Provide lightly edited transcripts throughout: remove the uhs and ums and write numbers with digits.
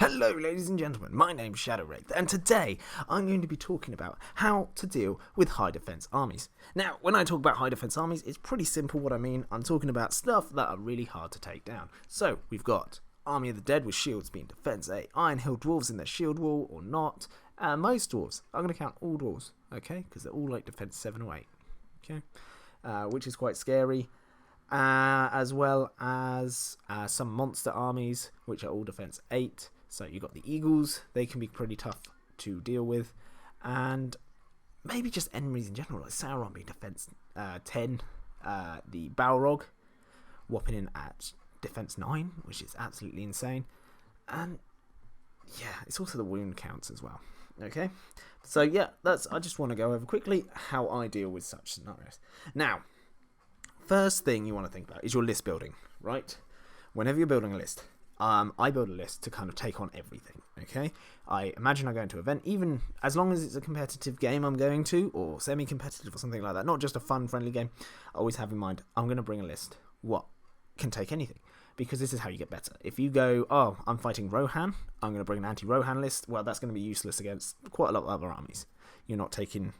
Hello ladies and gentlemen, my name's Shadow Wraith, and today I'm going to be talking about how to deal with high defense armies. Now, when I talk about high defense armies, it's pretty simple what I mean. I'm talking about stuff that are really hard to take down. So, we've got Army of the Dead with shields being defense 8, Iron Hill dwarves in their shield wall or not, and most dwarves. I'm going to count all dwarves, okay, because they're all like defense 7 or 8, okay, which is quite scary. As well as some monster armies, which are all defense 8. So you've got the Eagles, they can be pretty tough to deal with. And maybe just enemies in general, like Sauron being defense 10. The Balrog whopping in at defense 9, which is absolutely insane. And yeah, it's also the wound counts as well. Okay, so yeah, I just want to go over quickly how I deal with such scenarios. Now, first thing you want to think about is your list building, right? Whenever you're building a list, I build a list to kind of take on everything, okay? I imagine I go into an event, even as long as it's a competitive game I'm going to, or semi-competitive or something like that, not just a fun, friendly game, I always have in mind, I'm going to bring a list. What can take anything? Because this is how you get better. If you go, oh, I'm fighting Rohan, I'm going to bring an anti-Rohan list, well, that's going to be useless against quite a lot of other armies. You're not taking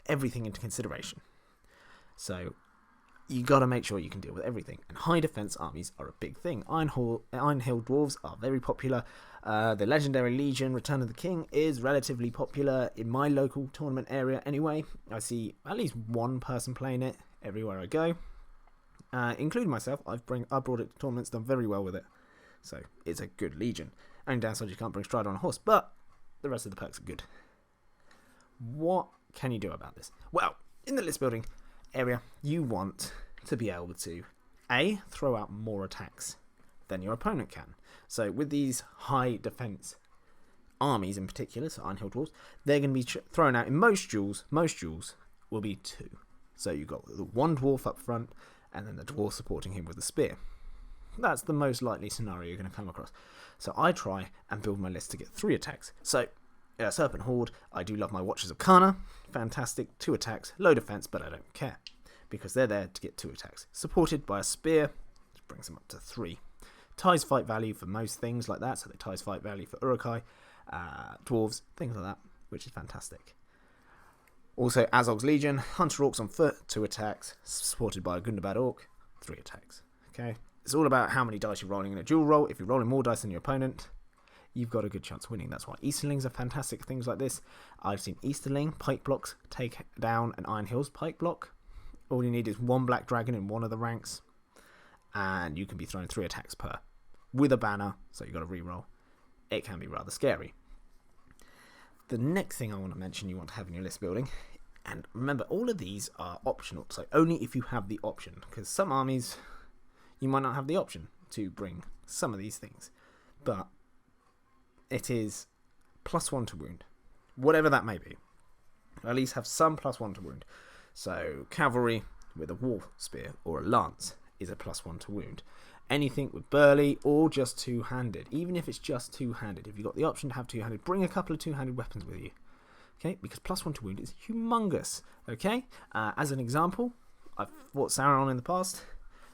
everything into consideration. So you got to make sure you can deal with everything. And high defense armies are a big thing. Iron Hill dwarves are very popular. The legendary Legion, Return of the King, is relatively popular in my local tournament area anyway. I see at least one person playing it everywhere I go, including myself. I brought it to tournaments, done very well with it. So it's a good Legion. Only downside, you can't bring Strider on a horse, but the rest of the perks are good. What can you do about this? Well, in the list building area, you want to be able to throw out more attacks than your opponent can. So with these high defense armies in particular, so Iron Hill dwarves, they're going to be thrown out in most duels will be 2. So you've got the one dwarf up front and then the dwarf supporting him with a spear. That's the most likely scenario you're going to come across. So I try and build my list to get 3 attacks. So Serpent Horde, I do love my Watchers of Kana. Fantastic, 2 attacks, low defense, but I don't care, because they're there to get 2 attacks. Supported by a spear, which brings them up to 3. Ties fight value for most things like that, so they ties fight value for Uruk-hai, dwarves, things like that, which is fantastic. Also, Azog's Legion, Hunter Orcs on foot, 2 attacks, supported by a Gundabad Orc, 3 attacks. Okay, it's all about how many dice you're rolling in a duel roll. If you're rolling more dice than your opponent, you've got a good chance of winning. That's why Easterlings are fantastic, things like this. I've seen Easterling pike blocks take down an Iron Hills pike block. All you need is 1 black dragon in one of the ranks, and you can be throwing 3 attacks per. With a banner, so you've got to reroll. It can be rather scary. The next thing I want to mention you want to have in your list building, and remember, all of these are optional, so only if you have the option, because some armies, you might not have the option to bring some of these things, but it is +1 to wound, whatever that may be. At least have some +1 to wound. So cavalry with a war spear or a lance is a +1 to wound. Anything with burly or just 2-handed, even if it's just 2-handed, if you've got the option to have 2-handed, bring a couple of 2-handed weapons with you. Okay, because +1 to wound is humongous. Okay, as an example, I've fought Sauron in the past.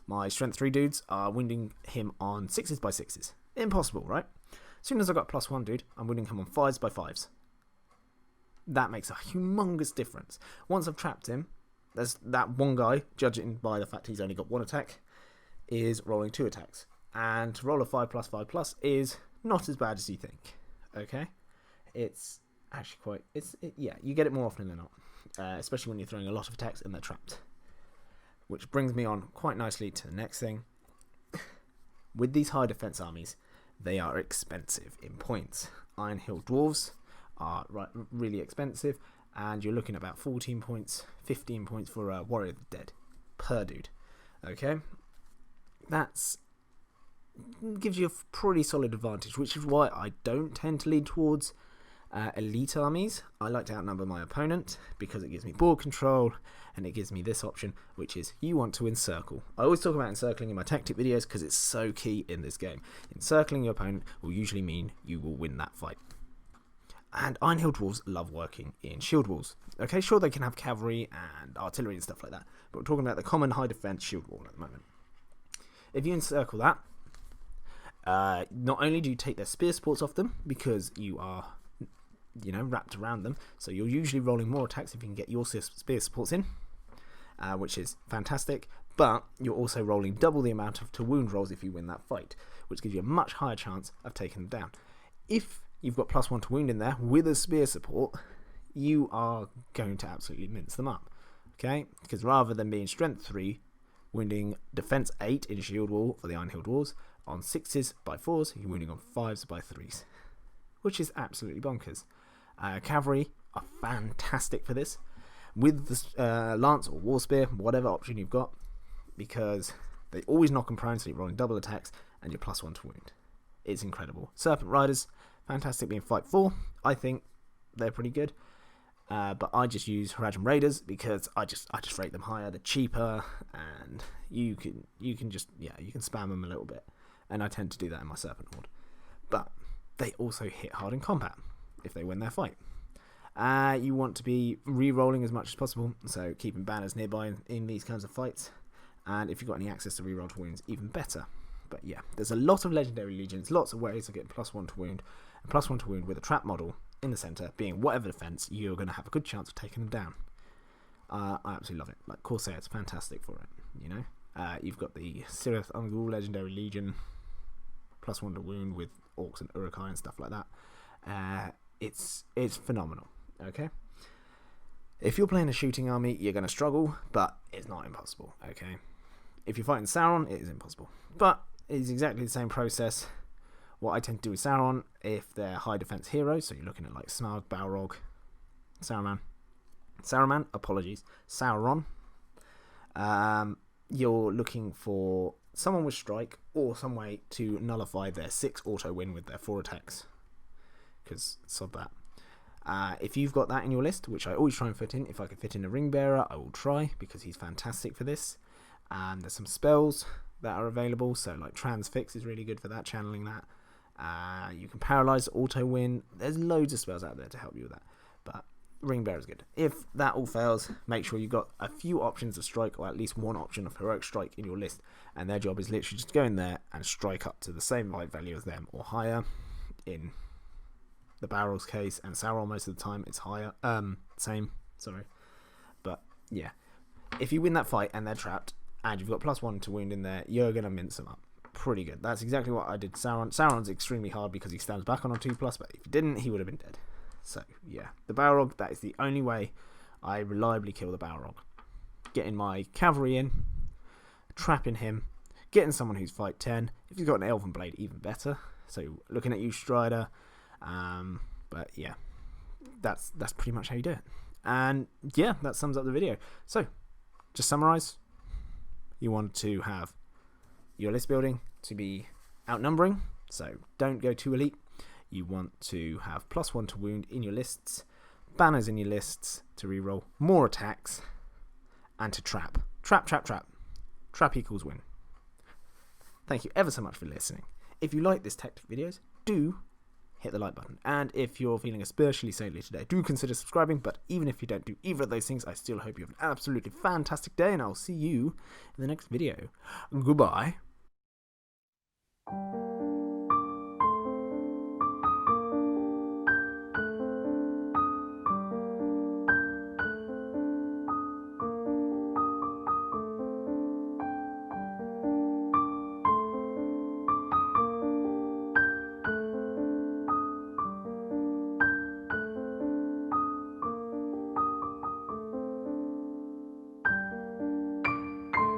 My strength 3 dudes are wounding him on 6s by 6s. Impossible, right? As soon as I got +1 dude, I'm wounding him on 5s by 5s. That makes a humongous difference. Once I've trapped him, there's that one guy, judging by the fact he's only got 1 attack, is rolling 2 attacks. And to roll a 5+5+ is not as bad as you think. Okay? It's actually yeah, you get it more often than not. Especially when you're throwing a lot of attacks and they're trapped. Which brings me on quite nicely to the next thing. With these high defense armies, they are expensive in points. Iron Hill dwarves are really expensive, and you're looking at about 14 points, 15 points for a Warrior of the Dead per dude. Okay, that's gives you a pretty solid advantage, which is why I don't tend to lean towards elite armies. I like to outnumber my opponent because it gives me board control, and it gives me this option, which is you want to encircle. I always talk about encircling in my tactic videos because it's so key in this game. Encircling your opponent will usually mean you will win that fight. And Iron Hill dwarves love working in shield walls. Okay, sure, they can have cavalry and artillery and stuff like that, but we're talking about the common high defense shield wall at the moment. If you encircle that, Not only do you take their spear supports off them because you are, wrapped around them, so you're usually rolling more attacks if you can get your spear supports in, which is fantastic. But you're also rolling double the amount of to wound rolls if you win that fight, which gives you a much higher chance of taking them down. If you've got +1 to wound in there with a spear support, you are going to absolutely mince them up. Okay, because rather than being strength 3, wounding defense 8 in shield wall for the Iron Hill Dwarves on 6s by 4s, you're wounding on 5s by 3s, which is absolutely bonkers. Cavalry are fantastic for this with the lance or war spear, whatever option you've got, because they always knock them prone, so you're rolling double attacks and you're +1 to wound. It's incredible. Serpent Riders, fantastic being fight 4. I think they're pretty good. But I just use Haradrim Raiders because I just rate them higher. They're cheaper, and you can spam them a little bit, and I tend to do that in my Serpent Horde. But they also hit hard in combat if they win their fight. You want to be re-rolling as much as possible, so keeping banners nearby in these kinds of fights. And if you've got any access to re-roll to wounds, even better. But yeah, there's a lot of legendary legions, lots of ways of getting +1 to wound, and +1 to wound with a trap model in the centre, being whatever defence, you're going to have a good chance of taking them down. I absolutely love it. Like Corsair, it's fantastic for it. You've got the Sirith Ungul Legendary Legion, +1 to wound with Orcs and Uruk-hai and stuff like that. It's phenomenal. Okay. If you're playing a shooting army, you're going to struggle, but it's not impossible. Okay. If you're fighting Sauron, it is impossible, but it's exactly the same process. What I tend to do with Sauron, if they're high defense heroes, so you're looking at like Smaug, Balrog, Sauron, you're looking for someone with strike or some way to nullify their 6 auto win with their 4 attacks, because sod that. If you've got that in your list, which I always try and fit in, if I can fit in a Ring Bearer, I will try, because he's fantastic for this. There's some spells that are available, so like Transfix is really good for that, channeling that. You can paralyze, auto win. There's loads of spells out there to help you with that, but Ring Bearer is good. If that all fails, make sure you've got a few options of strike, or at least one option of heroic strike in your list, and their job is literally just to go in there and strike up to the same life value as them or higher. In the Balrog's case, and Sauron most of the time it's higher, but yeah, if you win that fight and they're trapped and you've got +1 to wound in there, you're gonna mince them up pretty good. That's exactly what I did. Sauron's extremely hard because he stands back on a 2+, but if he didn't, he would have been dead. So yeah, the Balrog, that is the only way I reliably kill the Balrog. Getting my cavalry in, trapping him, getting someone who's fight 10. If he's got an Elven Blade, even better. So looking at you, Strider. But yeah, that's pretty much how you do it. And yeah, that sums up the video. So just summarize. You want to have your list building to be outnumbering, so don't go too elite. You want to have +1 to wound in your lists, banners in your lists to reroll, more attacks, and to trap. Trap equals win. Thank you ever so much for listening. If you like this tactic videos, do hit the like button. And if you're feeling especially saintly today, do consider subscribing. But even if you don't do either of those things, I still hope you have an absolutely fantastic day, and I'll see you in the next video. Goodbye.